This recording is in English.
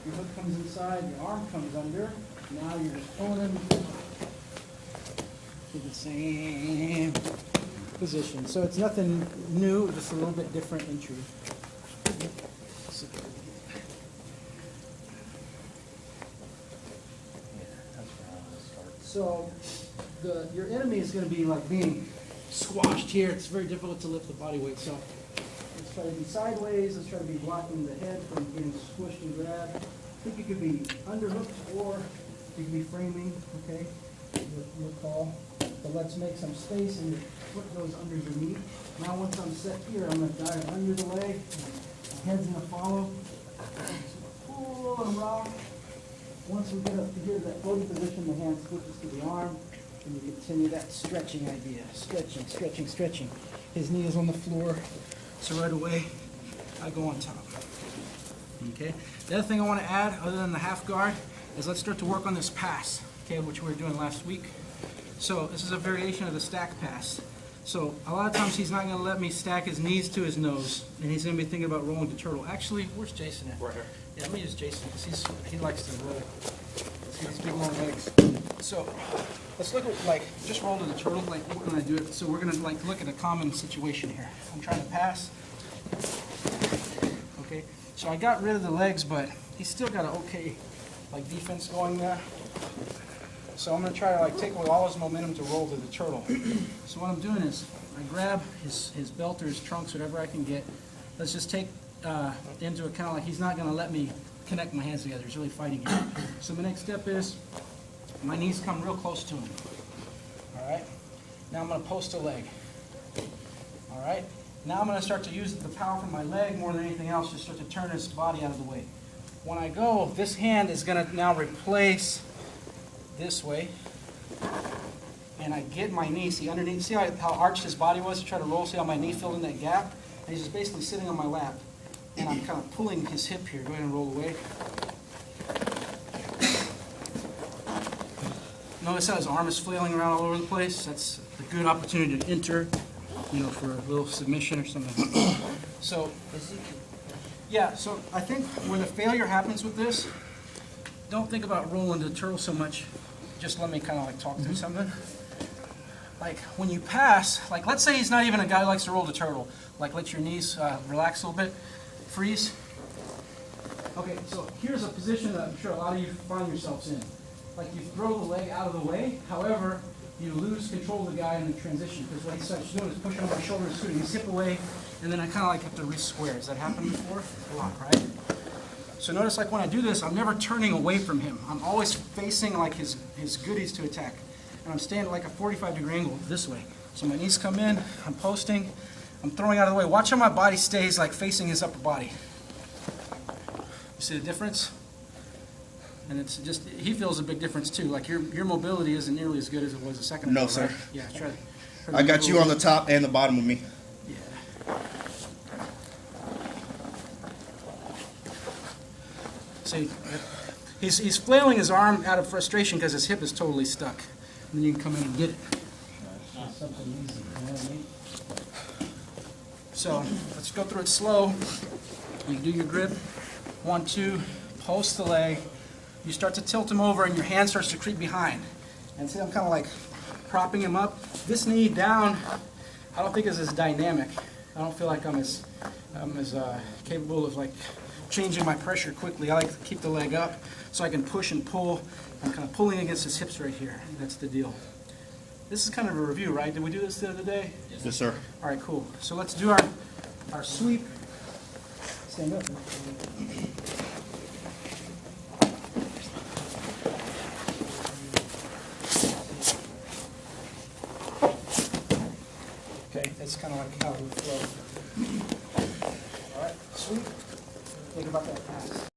Your hook comes inside, your arm comes under. Now you're just pulling him to the same position. So it's nothing new, just a little bit different entry. So your enemy is going to be like being squashed here. It's very difficult to lift the body weight. So let's try to be sideways. Let's try to be blocking the head from getting squished and grabbed. I think you could be underhooked or you could be framing, okay? Your call. But let's make some space and your foot goes under your knee. Now once I'm set here, I'm going to dive under the leg. My head's going to follow. Pull and rock. Once we get up to here, that floating position, the hand switches to the arm, and you continue that stretching idea. Stretching, stretching, stretching. His knee is on the floor, so right away, I go on top. Okay? The other thing I want to add, other than the half guard, is let's start to work on this pass, okay, which we were doing last week. So this is a variation of the stack pass. So a lot of times he's not going to let me stack his knees to his nose, and he's going to be thinking about rolling the turtle. Actually, where's Jason at? Right here. Yeah, let me use Jason because he likes to roll. See these big long legs. So let's look at like just roll to the turtle. Like we're going to do it. So we're going to like look at a common situation here. I'm trying to pass. Okay. So I got rid of the legs, but he's still got an okay like defense going there. So I'm going to try to like take away all his momentum to roll to the turtle. So what I'm doing is I grab his belt or his trunks, whatever I can get. Let's just take into account like he's not going to let me connect my hands together. He's really fighting here. So the next step is my knees come real close to him. All right. Now I'm going to post a leg. All right. Now I'm going to start to use the power from my leg more than anything else, just start to turn his body out of the way. When I go, this hand is going to now replace this way, and I get my knee, see underneath, see how arched his body was to try to roll, see how my knee filled in that gap? And he's just basically sitting on my lap, and I'm kind of pulling his hip here. Go ahead and roll away. Notice how his arm is flailing around all over the place? That's a good opportunity to enter, you know, for a little submission or something. So, yeah, so I think where the failure happens with this, don't think about rolling the turtle so much. Just let me kind of like talk through something. Like when you pass, like let's say he's not even a guy who likes to roll the turtle. Like let your knees relax a little bit. Freeze. Okay, so here's a position that I'm sure a lot of you find yourselves in. Like you throw the leg out of the way, however, you lose control of the guy in the transition. Because what he starts doing is pushing on my shoulder and scooting his hip away, and then I kind of like have to re-square. Has that happened before? A lot, right? So notice like when I do this, I'm never turning away from him. I'm always facing like his goodies to attack. And I'm staying at like a 45-degree angle this way. So my knees come in, I'm posting, I'm throwing out of the way. Watch how my body stays like facing his upper body. You see the difference? And it's just, he feels a big difference too. Like your mobility isn't nearly as good as it was a second ago. No, sir. Right? Yeah, try I got you on the top and the bottom of me. Yeah. See, he's flailing his arm out of frustration because his hip is totally stuck. And then you can come in and get it. Something easy, you know what I mean? So let's go through it slow. You do your grip. 1, 2, post the leg. You start to tilt him over and your hand starts to creep behind. And see, I'm kind of like propping him up. This knee down, I don't think is as dynamic. I don't feel like I'm as capable of like changing my pressure quickly. I like to keep the leg up so I can push and pull. I'm kind of pulling against his hips right here. That's the deal. This is kind of a review, right? Did we do this the other day? Yes, sir. All right, cool. So let's do our sweep. Stand up. Okay, that's kind of like how we flow. All right, sweep. Think about that pass.